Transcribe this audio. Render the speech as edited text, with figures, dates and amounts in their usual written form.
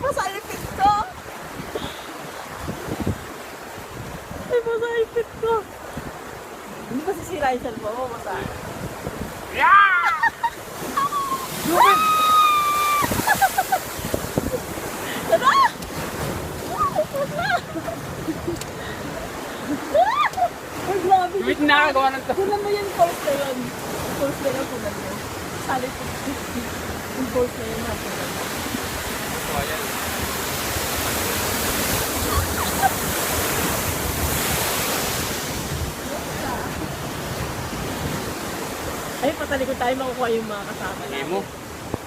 Masalipit ko. Ay, masalipit ko. Hindi ba sisira yung cellphone mo? Masal. Yeah! Tara! Ay, grabe. Wait na, gawa ng to. Kunan mo yung post na yun. Post na yun, kunan mo. Salipit. Yung post na yun, kunan mo. So, ayan. Ay, patalikod tayo makukuha yung mga kasama Hindi natin. mo.